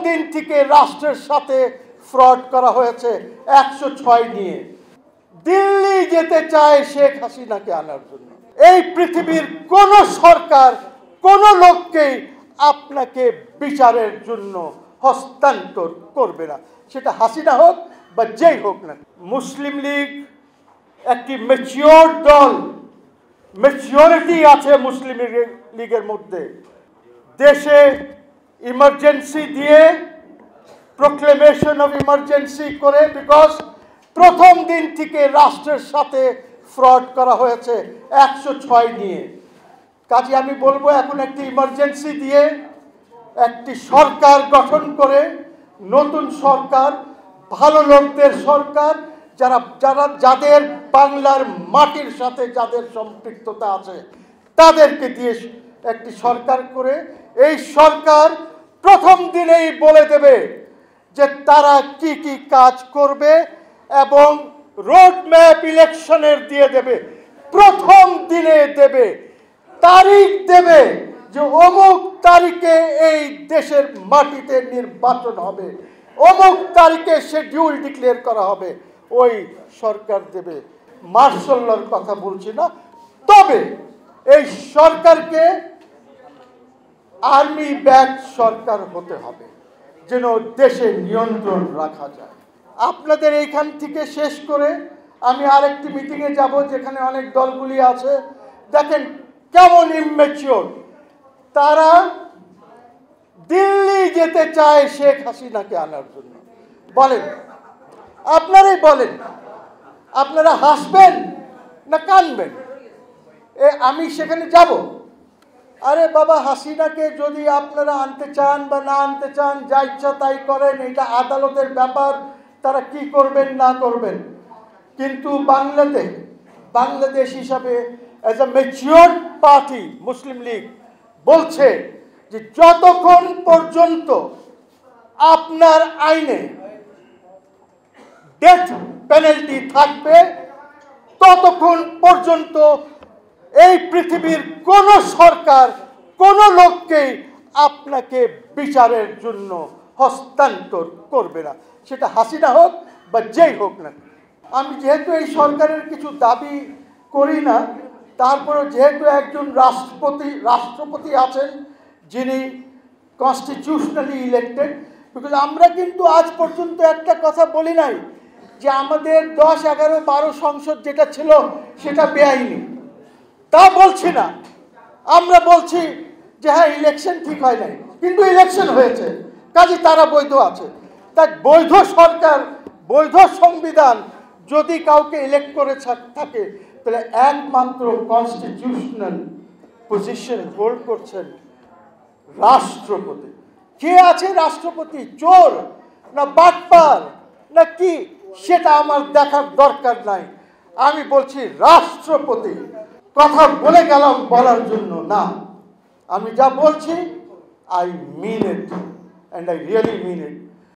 দিন থেকে রাষ্ট্রের সাথে ফ্রড করা হয়েছে 106 নিয়ে। দিল্লি যেতে চায় শেখ হাসিনাকে আনার জন্য। এই পৃথিবীর কোন সরকার কোন লোককেই আপনাকে বিচারের জন্য হস্তান্তর করবে না, সেটা হাসিনা হোক বা যেই হোক না। মুসলিম লীগ একটি ম্যাচিওর দল, ম্যাচিওরিটি আছে মুসলিম লীগের মধ্যে। দেশে ইমার্জেন্সি দিয়ে প্রোক্লেমেশন অফ ইমার্জেন্সি করে, বিকজ প্রথম দিন থেকে রাষ্ট্রের সাথে ফ্রড করা হয়েছে 106 নিয়ে। কাজে আমি বলবো এখন একটি ইমার্জেন্সি দিয়ে একটি সরকার গঠন করে, নতুন সরকার, ভালো লোকদের সরকার, যাদের বাংলার মাটির সাথে যাদের সম্পৃক্ততা আছে তাদেরকে দিয়ে একটি সরকার করে, এই সরকার প্রথম দিনেই বলে দেবে যে তারা কি কি কাজ করবে এবং রোড ম্যাপ ইলেকশনের দিয়ে দেবে। প্রথম দিনে দেবে, তারিখ দেবে যে অমুক তারিখে এই দেশের মাটিতে নির্বাচন হবে, অমুক তারিখে শিডিউল ডিক্লেয়ার করা হবে, ওই সরকার দেবে। মার্শাল লর কথা বলছি না, তবে এই সরকারকে আর্মি ব্যাক সরকার হতে হবে যেন দেশে নিয়ন্ত্রণ রাখা যায়। আপনাদের এইখান থেকে শেষ করে আমি আরেকটি মিটিংয়ে যাব যেখানে অনেক দলগুলি আছে। দেখেন কেমন ইম্যাচিওর, তারা দিল্লি যেতে চায় শেখ হাসিনাকে আনার জন্য। বলেন, আপনারাই বলেন, আপনারা হাসবেন না কানবেন? আমি সেখানে যাব? আরে বাবা, হাসিনাকে যদি আপনারা আনতে চান বা না আনতে চান, যা ইচ্ছা তাই করেন, এটা আদালতের ব্যাপার, তারা কি করবেন না করবেন। কিন্তু বাংলাদেশ হিসাবে অ্যাজ এ ম্যাচিওর পার্টি মুসলিম লীগ বলছে যে যতক্ষণ পর্যন্ত আপনার আইনে ডেথ পেনাল্টি থাকবে ততক্ষণ পর্যন্ত এই পৃথিবীর কোন সরকার কোন লোককেই আপনাকে বিচারের জন্য হস্তান্তর করবে না, সেটা হাসিনা হোক বা যেই হোক না। আমি যেহেতু এই সরকারের কিছু দাবি করি না, তারপরেও যেহেতু একজন রাষ্ট্রপতি আছেন যিনি কনস্টিটিউশনালি ইলেক্টেড, বিকজ আমরা কিন্তু আজ পর্যন্ত একটা কথা বলি নাই যে আমাদের 10, 11, 12 সংসদ যেটা ছিল সেটা বেআইনি, তা বলছি না। আমরা বলছি যে হ্যাঁ, ইলেকশন ঠিক হয় নাই, কিন্তু ইলেকশন হয়েছে, কাজে তারা বৈধ আছে। তাই বৈধ সরকার, বৈধ সংবিধান যদি কাউকে ইলেক্ট করে থাকে, তাহলে একমাত্র কনস্টিটিউশনাল পজিশন হোল্ড করছেন রাষ্ট্রপতি। কে আছে রাষ্ট্রপতি? চোর না বাটপার না কি, সেটা আমার দেখার দরকার নাই। আমি বলছি রাষ্ট্রপতি। কথা বলে গেলাম বলার জন্য না, আমি যা বলছি I mean it and I really mean it.